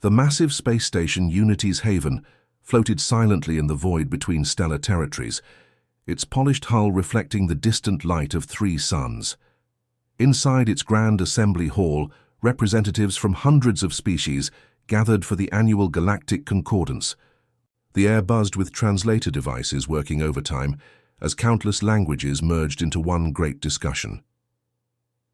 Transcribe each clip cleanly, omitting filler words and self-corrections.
The massive space station Unity's Haven floated silently in the void between stellar territories, its polished hull reflecting the distant light of 3 suns. Inside its grand assembly hall, representatives from hundreds of species gathered for the annual Galactic Concordance. The air buzzed with translator devices working overtime as countless languages merged into one great discussion.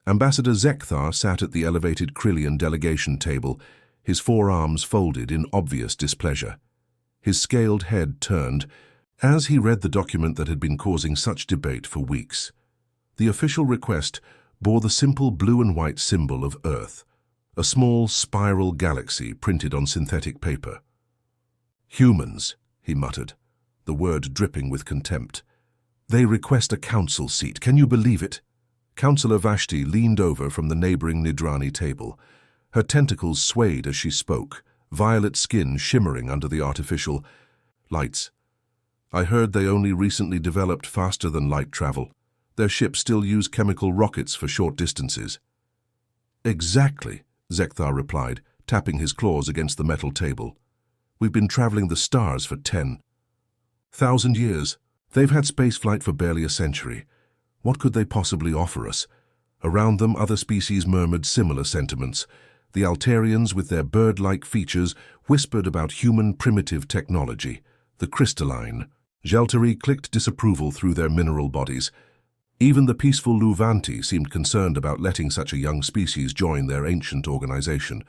Ambassador Zekthar sat at the elevated Krillian delegation table, his forearms folded in obvious displeasure. His scaled head turned as he read the document that had been causing such debate for weeks. The official request bore the simple blue and white symbol of Earth, a small spiral galaxy printed on synthetic paper. "Humans," he muttered, the word dripping with contempt. "They request a council seat. Can you believe it?" Councillor Vashti leaned over from the neighboring Nidrani table. Her tentacles swayed as she spoke, violet skin shimmering under the artificial lights. "I heard they only recently developed faster-than-light travel. Their ships still use chemical rockets for short distances." "Exactly," Zekthar replied, tapping his claws against the metal table. "We've been traveling the stars for 10,000 years. They've had spaceflight for barely a century. What could they possibly offer us?" Around them, other species murmured similar sentiments. The Altarians, with their bird-like features, whispered about human primitive technology. The crystalline Geltari clicked disapproval through their mineral bodies. Even the peaceful Luvanti seemed concerned about letting such a young species join their ancient organization.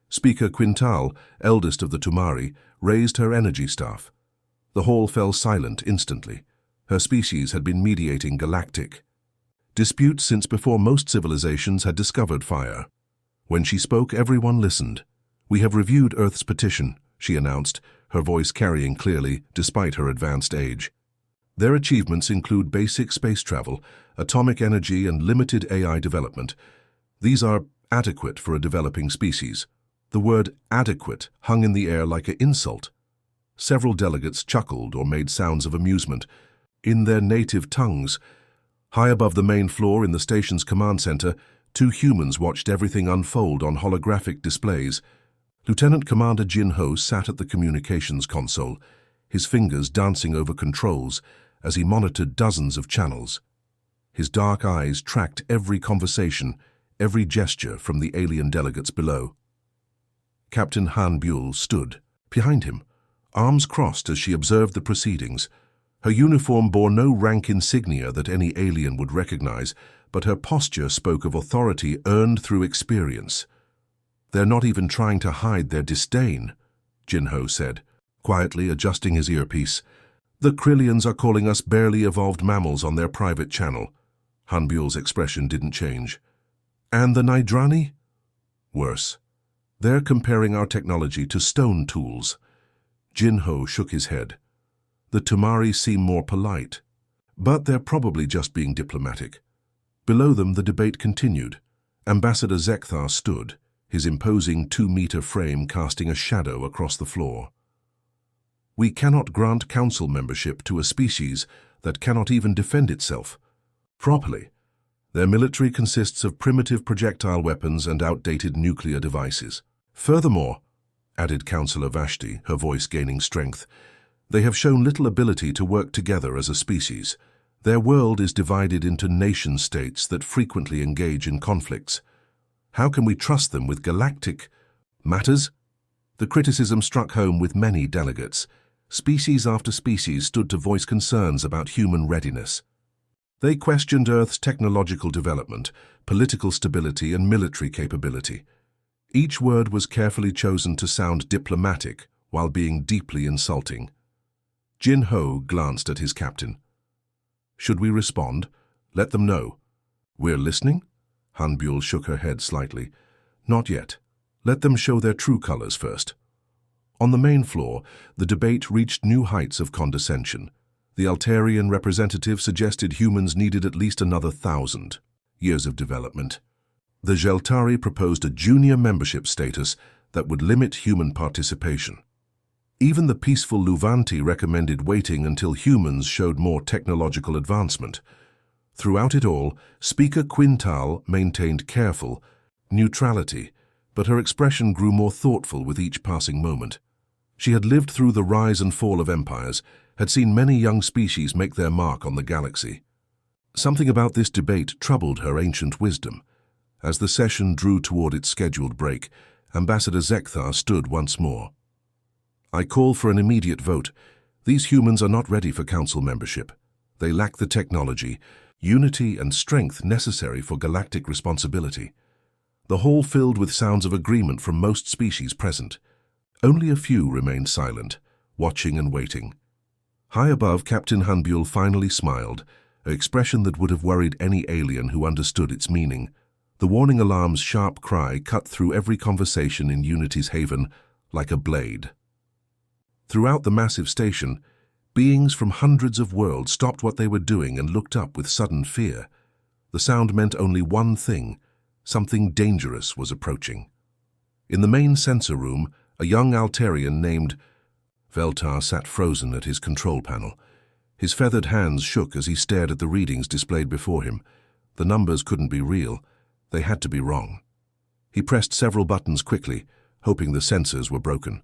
Speaker Quintal, eldest of the Tumari, raised her energy staff. The hall fell silent instantly. Her species had been mediating galactic disputes since before most civilizations had discovered fire. When she spoke, everyone listened. "We have reviewed Earth's petition," she announced, her voice carrying clearly despite her advanced age. "Their achievements include basic space travel, atomic energy, and limited AI development. These are adequate for a developing species." The word adequate hung in the air like an insult. Several delegates chuckled or made sounds of amusement in their native tongues. High above the main floor in the station's command center, 2 humans watched everything unfold on holographic displays. Lieutenant Commander Jin Ho sat at the communications console, his fingers dancing over controls as he monitored dozens of channels. His dark eyes tracked every conversation, every gesture from the alien delegates below. Captain Han Buell stood behind him, arms crossed as she observed the proceedings. Her uniform bore no rank insignia that any alien would recognize, but her posture spoke of authority earned through experience. "They're not even trying to hide their disdain," Jin Ho said, quietly adjusting his earpiece. "The Krillians are calling us barely evolved mammals on their private channel." Han Buell's expression didn't change. "And the Nidrani?" "Worse. They're comparing our technology to stone tools." Jin Ho shook his head. "The Tumari seem more polite, but they're probably just being diplomatic." Below them, the debate continued. Ambassador Zekthar stood, his imposing 2-meter frame casting a shadow across the floor. "We cannot grant council membership to a species that cannot even defend itself properly. Their military consists of primitive projectile weapons and outdated nuclear devices. Furthermore," added Councillor Vashti, her voice gaining strength, "they have shown little ability to work together as a species. Their world is divided into nation-states that frequently engage in conflicts. How can we trust them with galactic matters?" The criticism struck home with many delegates. Species after species stood to voice concerns about human readiness. They questioned Earth's technological development, political stability, and military capability. Each word was carefully chosen to sound diplomatic while being deeply insulting. Jin Ho glanced at his captain. "Should we respond? Let them know." "We're listening?" Han Buell shook her head slightly. "Not yet. Let them show their true colors first." On the main floor, the debate reached new heights of condescension. The Altarian representative suggested humans needed at least another 1,000 years of development. The Geltari proposed a junior membership status that would limit human participation. Even the peaceful Luvanti recommended waiting until humans showed more technological advancement. Throughout it all, Speaker Quintal maintained careful neutrality, but her expression grew more thoughtful with each passing moment. She had lived through the rise and fall of empires, had seen many young species make their mark on the galaxy. Something about this debate troubled her ancient wisdom. As the session drew toward its scheduled break, Ambassador Zekthar stood once more. "I call for an immediate vote. These humans are not ready for council membership. They lack the technology, unity and strength necessary for galactic responsibility." The hall filled with sounds of agreement from most species present. Only a few remained silent, watching and waiting. High above, Captain Hanbuel finally smiled, an expression that would have worried any alien who understood its meaning. The warning alarm's sharp cry cut through every conversation in Unity's haven like a blade. Throughout the massive station, beings from hundreds of worlds stopped what they were doing and looked up with sudden fear. The sound meant only one thing: something dangerous was approaching. In the main sensor room, a young Altarian named Veltar sat frozen at his control panel. His feathered hands shook as he stared at the readings displayed before him. The numbers couldn't be real. They had to be wrong. He pressed several buttons quickly, hoping the sensors were broken.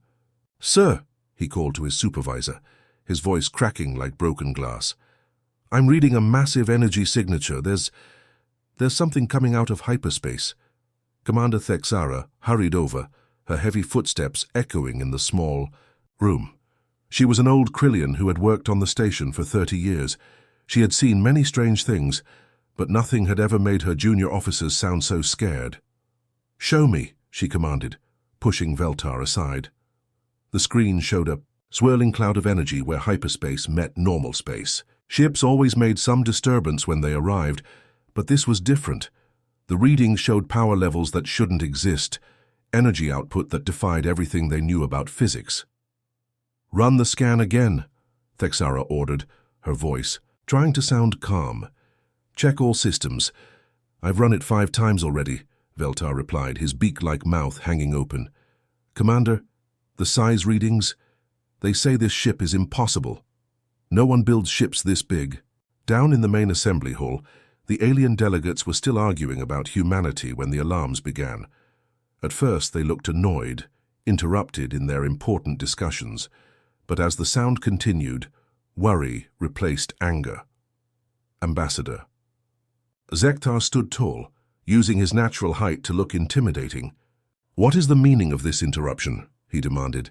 "Sir," he called to his supervisor, his voice cracking like broken glass. "I'm reading a massive energy signature. There's something coming out of hyperspace." Commander Thexara hurried over, her heavy footsteps echoing in the small room. She was an old Krillian who had worked on the station for 30 years. She had seen many strange things, but nothing had ever made her junior officers sound so scared. "Show me," she commanded, pushing Veltar aside. The screen showed a swirling cloud of energy where hyperspace met normal space. Ships always made some disturbance when they arrived, but this was different. The readings showed power levels that shouldn't exist, energy output that defied everything they knew about physics. "Run the scan again," Thexara ordered, her voice trying to sound calm. "Check all systems." "I've run it 5 times already," Veltar replied, his beak-like mouth hanging open. "Commander, the size readings, they say this ship is impossible. No one builds ships this big." Down in the main assembly hall, the alien delegates were still arguing about humanity when the alarms began. At first they looked annoyed, interrupted in their important discussions, but as the sound continued, worry replaced anger. "Ambassador." Zekthar stood tall, using his natural height to look intimidating. "What is the meaning of this interruption?" he demanded.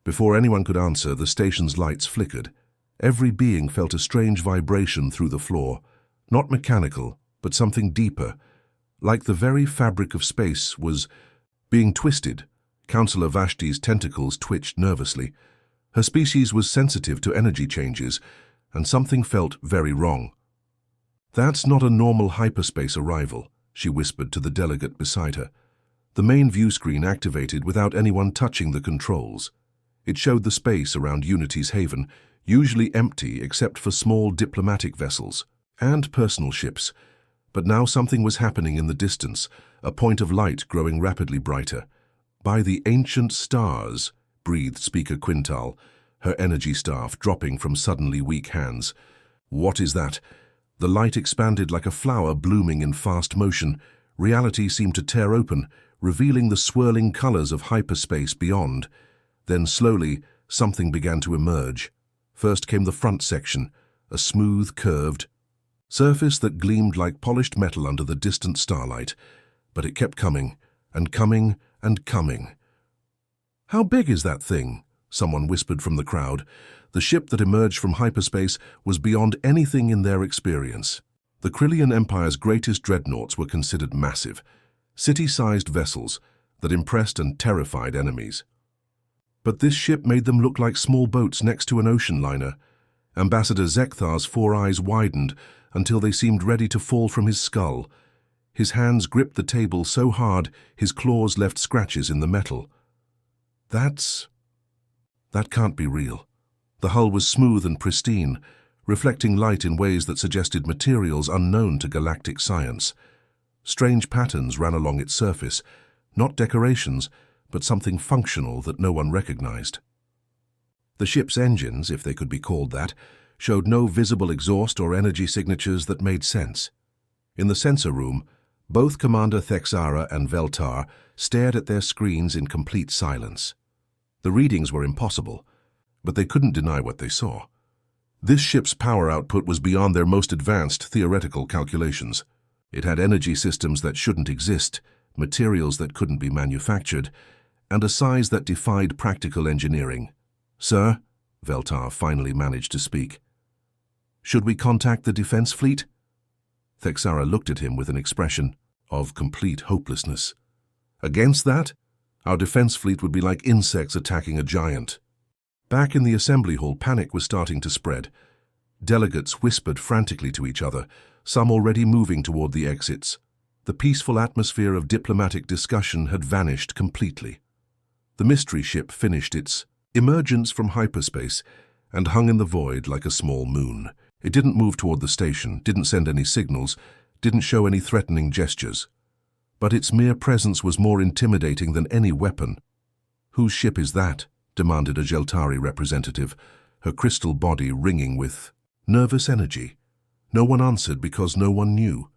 Before anyone could answer, the station's lights flickered. Every being felt a strange vibration through the floor, not mechanical, but something deeper, like the very fabric of space was being twisted. Councillor Vashti's tentacles twitched nervously. Her species was sensitive to energy changes, and something felt very wrong. "That's not a normal hyperspace arrival," she whispered to the delegate beside her. The main view screen activated without anyone touching the controls. It showed the space around Unity's haven, usually empty except for small diplomatic vessels and personal ships. But now something was happening in the distance, a point of light growing rapidly brighter. "By the ancient stars," breathed Speaker Quintal, her energy staff dropping from suddenly weak hands. "What is that?" The light expanded like a flower blooming in fast motion. Reality seemed to tear open, revealing the swirling colors of hyperspace beyond. Then slowly, something began to emerge. First came the front section, a smooth, curved surface that gleamed like polished metal under the distant starlight. But it kept coming, and coming, and coming. "How big is that thing?" someone whispered from the crowd. The ship that emerged from hyperspace was beyond anything in their experience. The Krillian Empire's greatest dreadnoughts were considered massive, city-sized vessels that impressed and terrified enemies. But this ship made them look like small boats next to an ocean liner. Ambassador Zekthar's 4 eyes widened until they seemed ready to fall from his skull. His hands gripped the table so hard his claws left scratches in the metal. That can't be real." The hull was smooth and pristine, reflecting light in ways that suggested materials unknown to galactic science. Strange patterns ran along its surface, not decorations, but something functional that no one recognized. The ship's engines, if they could be called that, showed no visible exhaust or energy signatures that made sense. In the sensor room, Both Commander Thexara and Veltar stared at their screens in complete silence. The readings were impossible, but they couldn't deny what they saw. This ship's power output was beyond their most advanced theoretical calculations. It had energy systems that shouldn't exist, materials that couldn't be manufactured, and a size that defied practical engineering. "Sir," Veltar finally managed to speak, "should we contact the defense fleet?" Thexara looked at him with an expression of complete hopelessness. "Against that? Our defense fleet would be like insects attacking a giant." Back in the assembly hall, panic was starting to spread. Delegates whispered frantically to each other, some already moving toward the exits. The peaceful atmosphere of diplomatic discussion had vanished completely. The mystery ship finished its emergence from hyperspace and hung in the void like a small moon. It didn't move toward the station, didn't send any signals, didn't show any threatening gestures. But its mere presence was more intimidating than any weapon. "Whose ship is that?" demanded a Jeltari representative, her crystal body ringing with nervous energy. No one answered because no one knew.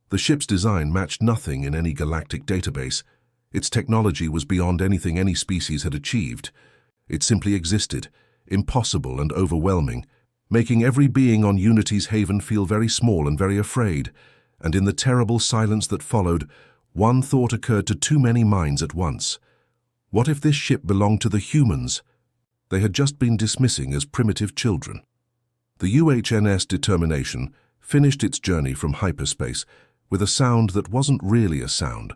The ship's design matched nothing in any galactic database. Its technology was beyond anything any species had achieved. It simply existed, impossible and overwhelming, making every being on Unity's haven feel very small and very afraid. And in the terrible silence that followed, one thought occurred to too many minds at once. What if this ship belonged to the humans they had just been dismissing as primitive children? The UHNS Determination finished its journey from hyperspace with a sound that wasn't really a sound,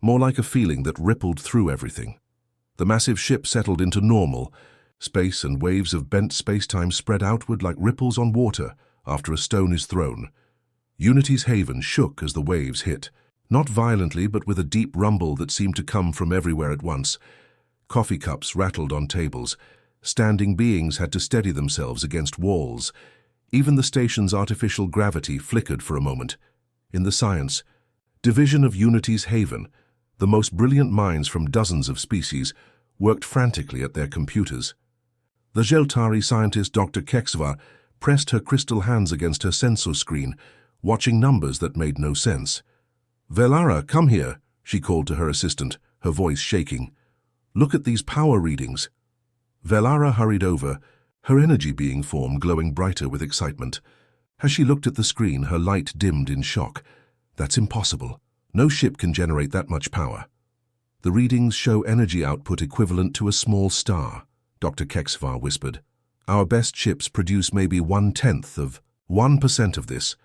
more like a feeling that rippled through everything. The massive ship settled into normal space, and waves of bent space-time spread outward like ripples on water after a stone is thrown. Unity's haven shook as the waves hit, not violently but with a deep rumble that seemed to come from everywhere at once. Coffee cups rattled on tables. Standing beings had to steady themselves against walls. Even the station's artificial gravity flickered for a moment. In the science division of Unity's haven, the most brilliant minds from dozens of species worked frantically at their computers. The Jeltari scientist Dr. Kexvar pressed her crystal hands against her sensor screen, watching numbers that made no sense. "Velara, come here," she called to her assistant, her voice shaking. "Look at these power readings." Velara hurried over, her energy being form glowing brighter with excitement. As she looked at the screen, her light dimmed in shock. "That's impossible. No ship can generate that much power." "The readings show energy output equivalent to a small star," Dr. Kexvar whispered. "Our best ships produce maybe 1/10 of 1% of this."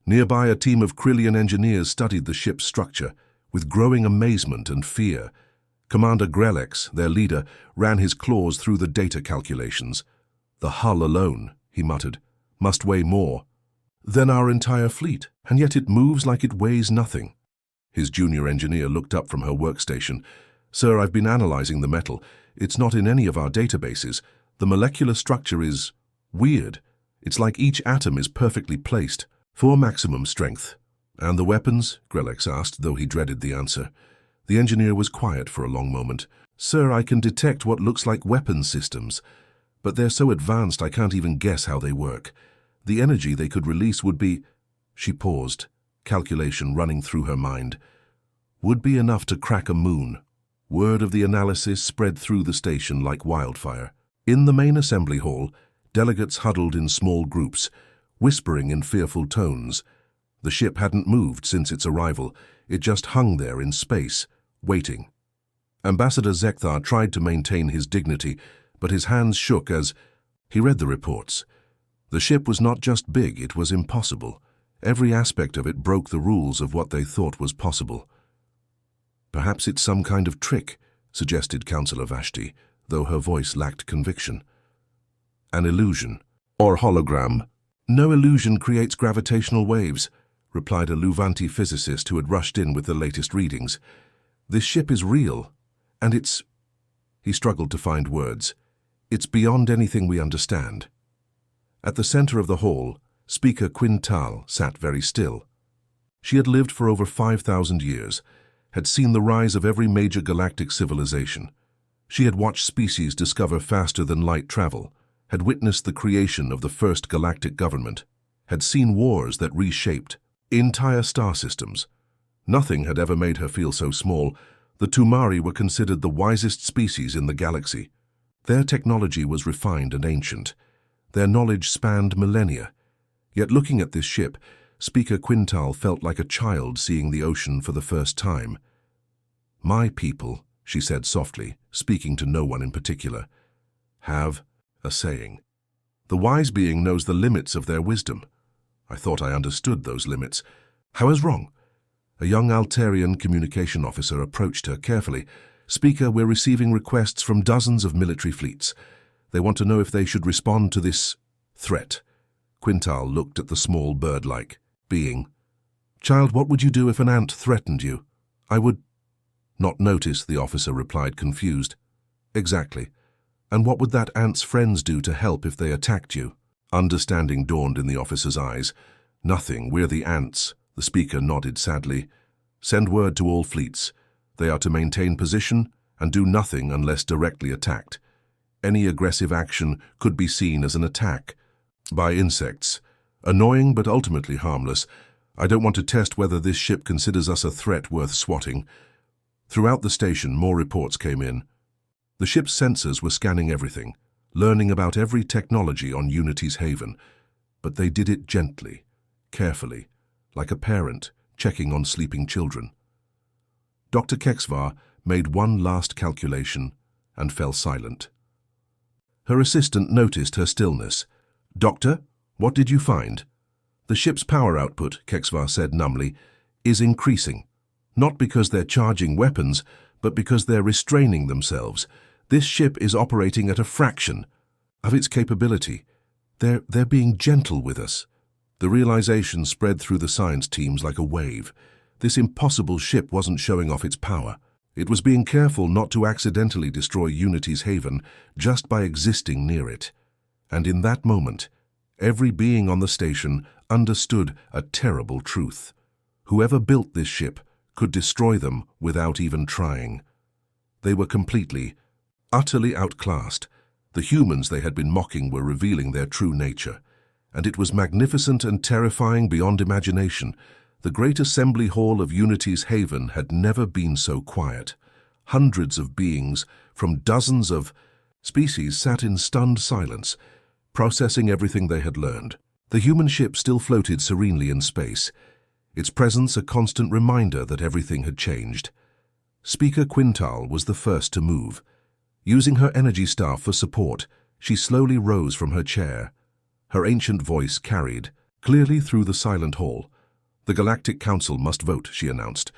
Nearby, a team of Krillian engineers studied the ship's structure with growing amazement and fear. Commander Grelex, their leader, ran his claws through the data calculations. "The hull alone," he muttered, "must weigh more than our entire fleet, and yet it moves like it weighs nothing." His junior engineer looked up from her workstation. "Sir, I've been analyzing the metal. It's not in any of our databases. The molecular structure is weird. It's like each atom is perfectly placed for maximum strength." "And the weapons?" Grelex asked, though he dreaded the answer. The engineer was quiet for a long moment. "Sir, I can detect what looks like weapons systems, but they're so advanced I can't even guess how they work. The energy they could release would be—" She paused, calculation running through her mind. "Would be enough to crack a moon." Word of the analysis spread through the station like wildfire. In the main assembly hall, delegates huddled in small groups, whispering in fearful tones. The ship hadn't moved since its arrival. It just hung there in space, waiting. Ambassador Zekthar tried to maintain his dignity, but his hands shook as he read the reports. The ship was not just big, it was impossible. Every aspect of it broke the rules of what they thought was possible. "Perhaps it's some kind of trick," suggested Councillor Vashti, though her voice lacked conviction. "An illusion. Or hologram." "No illusion creates gravitational waves," replied a Luvanti physicist who had rushed in with the latest readings. "This ship is real, and it's—" He struggled to find words. "It's beyond anything we understand." At the center of the hall, Speaker Quintal sat very still. She had lived for over 5,000 years, had seen the rise of every major galactic civilization. She had watched species discover faster than light travel, had witnessed the creation of the first galactic government, had seen wars that reshaped entire star systems. Nothing had ever made her feel so small. The Tumari were considered the wisest species in the galaxy. Their technology was refined and ancient. Their knowledge spanned millennia. Yet looking at this ship, Speaker Quintal felt like a child seeing the ocean for the first time. "My people," she said softly, speaking to no one in particular, "have a saying. The wise being knows the limits of their wisdom. I thought I understood those limits. I was wrong." A young Altarian communication officer approached her carefully. "Speaker, we're receiving requests from dozens of military fleets. They want to know if they should respond to this threat." Quintal looked at the small bird-like being. "Child, what would you do if an ant threatened you?" "I would not notice," the officer replied, confused. "Exactly. And what would that ant's friends do to help if they attacked you?" Understanding dawned in the officer's eyes. "Nothing. We're the ants." The speaker nodded sadly. "Send word to all fleets. They are to maintain position and do nothing unless directly attacked. Any aggressive action could be seen as an attack by insects. Annoying but ultimately harmless. I don't want to test whether this ship considers us a threat worth swatting." Throughout the station, more reports came in. The ship's sensors were scanning everything, learning about every technology on Unity's haven. But they did it gently, carefully, like a parent checking on sleeping children. Dr. Kexvar made one last calculation and fell silent. Her assistant noticed her stillness. "Doctor, what did you find?" "The ship's power output," Kexvar said numbly, "is increasing. Not because they're charging weapons, but because they're restraining themselves. This ship is operating at a fraction of its capability. They're being gentle with us." The realization spread through the science teams like a wave. This impossible ship wasn't showing off its power. It was being careful not to accidentally destroy Unity's haven just by existing near it. And in that moment, every being on the station understood a terrible truth. Whoever built this ship could destroy them without even trying. They were completely, utterly outclassed. The humans they had been mocking were revealing their true nature. And it was magnificent and terrifying beyond imagination. The great assembly hall of Unity's haven had never been so quiet. Hundreds of beings from dozens of species sat in stunned silence, processing everything they had learned. The human ship still floated serenely in space, its presence a constant reminder that everything had changed. Speaker Quintal was the first to move. Using her energy staff for support, she slowly rose from her chair. Her ancient voice carried clearly through the silent hall. "The Galactic Council must vote," she announced.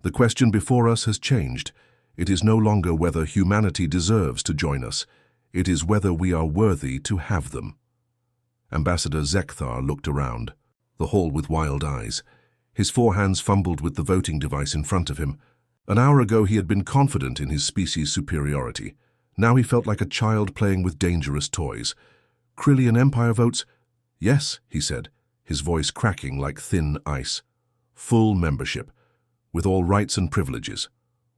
"The question before us has changed. It is no longer whether humanity deserves to join us. It is whether we are worthy to have them." Ambassador Zekthar looked around, the hall with wild eyes. His forehands fumbled with the voting device in front of him. An hour ago he had been confident in his species' superiority. Now he felt like a child playing with dangerous toys. "Krillian Empire votes?" "Yes," he said, his voice cracking like thin ice. "Full membership, with all rights and privileges."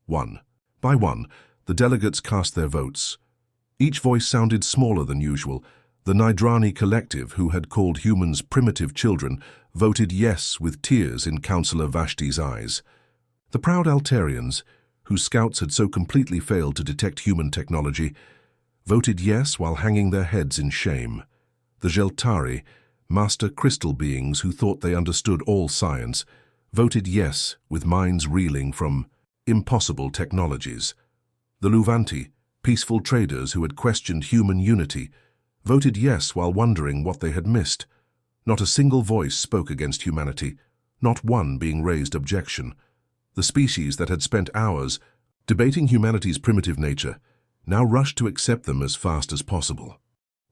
One by one, the delegates cast their votes. Each voice sounded smaller than usual. The Nidrani collective, who had called humans primitive children, voted yes with tears in Councillor Vashti's eyes. The proud Altarians, whose scouts had so completely failed to detect human technology, voted yes while hanging their heads in shame. The Jeltari, master crystal beings who thought they understood all science, voted yes with minds reeling from impossible technologies. The Luvanti, peaceful traders who had questioned human unity, voted yes while wondering what they had missed. Not a single voice spoke against humanity, not one being raised objection. The species that had spent hours debating humanity's primitive nature now rushed to accept them as fast as possible.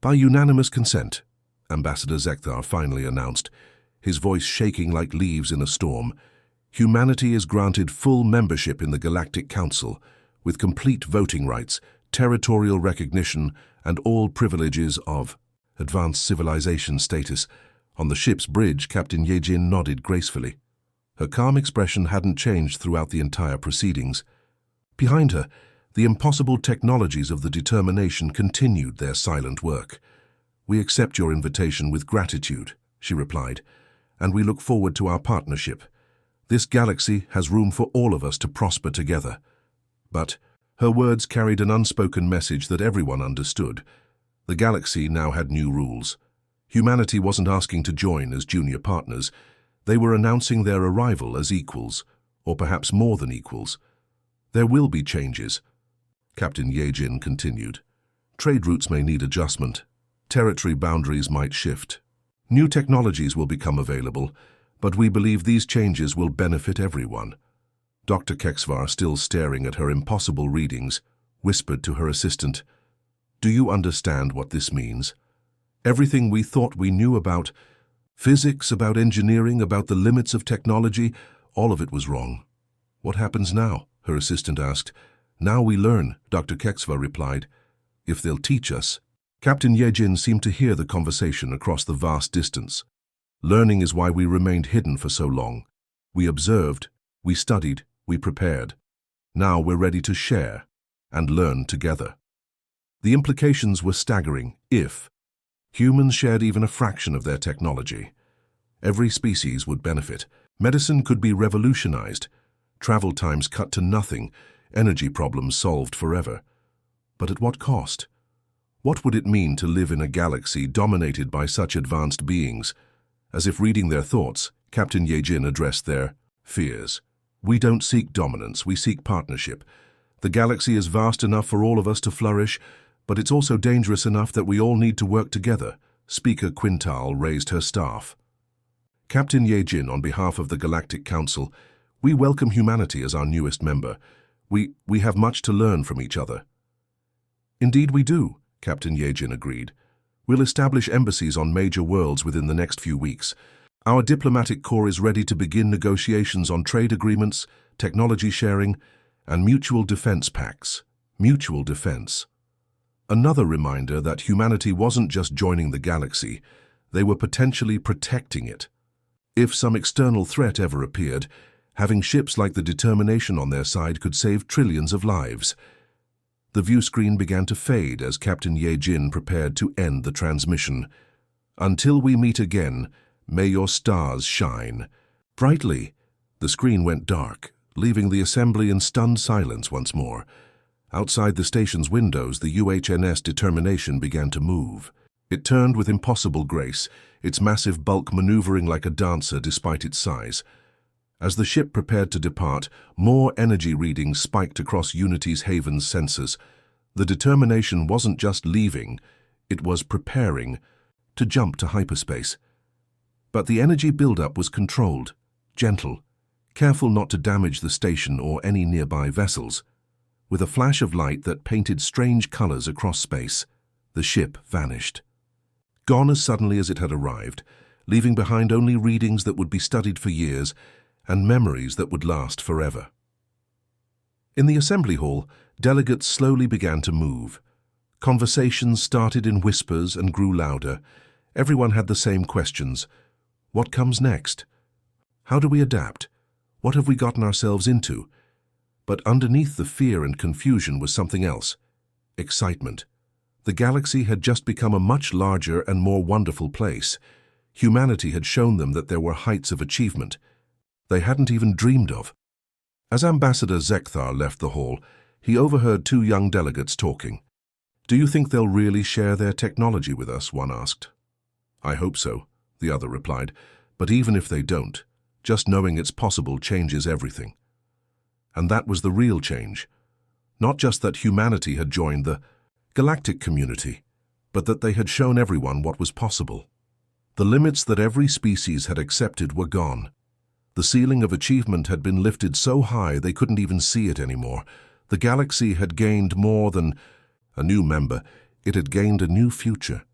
"By unanimous consent," Ambassador Zekthar finally announced, his voice shaking like leaves in a storm, "humanity is granted full membership in the Galactic Council, with complete voting rights, territorial recognition, and all privileges of advanced civilization status." On the ship's bridge, Captain Yejin nodded gracefully. Her calm expression hadn't changed throughout the entire proceedings. Behind her, the impossible technologies of the Determination continued their silent work. "We accept your invitation with gratitude," she replied, "and we look forward to our partnership. This galaxy has room for all of us to prosper together. But her words carried an unspoken message that everyone understood. The galaxy now had new rules. Humanity wasn't asking to join as junior partners. They were announcing their arrival as equals, or perhaps more than equals. There will be changes, Captain Yejin continued. Trade routes may need adjustment. Territory boundaries might shift. New technologies will become available, but we believe these changes will benefit everyone. Dr. Kexvar, still staring at her impossible readings, whispered to her assistant, "Do you understand what this means? Everything we thought we knew about physics, about engineering, about the limits of technology, all of it was wrong." "What happens now?" her assistant asked. "Now we learn," Dr. Kexvar replied. "If they'll teach us." Captain Yejin seemed to hear the conversation across the vast distance. "Learning is why we remained hidden for so long. We observed, we studied, we prepared. Now we're ready to share and learn together." The implications were staggering. If humans shared even a fraction of their technology, every species would benefit. Medicine could be revolutionized, travel times cut to nothing, energy problems solved forever. But at what cost? What would it mean to live in a galaxy dominated by such advanced beings? As if reading their thoughts, Captain Yejin addressed their fears. "We don't seek dominance, we seek partnership. The galaxy is vast enough for all of us to flourish, but it's also dangerous enough that we all need to work together." Speaker Quintal raised her staff. "Captain Yejin, on behalf of the Galactic Council, we welcome humanity as our newest member. We have much to learn from each other." "Indeed we do," Captain Yejin agreed. "We'll establish embassies on major worlds within the next few weeks. Our diplomatic corps is ready to begin negotiations on trade agreements, technology sharing, and mutual defense pacts." Mutual defense. Another reminder that humanity wasn't just joining the galaxy, they were potentially protecting it. If some external threat ever appeared, having ships like the Determination on their side could save trillions of lives. The view screen began to fade as Captain Yejin prepared to end the transmission. "Until we meet again, may your stars shine brightly." The screen went dark, leaving the assembly in stunned silence once more. Outside the station's windows, the UHNS Determination began to move. It turned with impossible grace, its massive bulk maneuvering like a dancer despite its size. As the ship prepared to depart, more energy readings spiked across Unity's Haven's sensors. The Determination wasn't just leaving, it was preparing to jump to hyperspace. But the energy buildup was controlled, gentle, careful not to damage the station or any nearby vessels. With a flash of light that painted strange colors across space, the ship vanished. Gone as suddenly as it had arrived, leaving behind only readings that would be studied for years and memories that would last forever. In the assembly hall, delegates slowly began to move. Conversations started in whispers and grew louder. Everyone had the same questions. What comes next? How do we adapt? What have we gotten ourselves into? But underneath the fear and confusion was something else. Excitement. The galaxy had just become a much larger and more wonderful place. Humanity had shown them that there were heights of achievement they hadn't even dreamed of. As Ambassador Zekthar left the hall, he overheard two young delegates talking. "Do you think they'll really share their technology with us?" one asked. "I hope so," the other replied. "But even if they don't, just knowing it's possible changes everything." And that was the real change. Not just that humanity had joined the galactic community, but that they had shown everyone what was possible. The limits that every species had accepted were gone. The ceiling of achievement had been lifted so high they couldn't even see it anymore. The galaxy had gained more than a new member. It had gained a new future.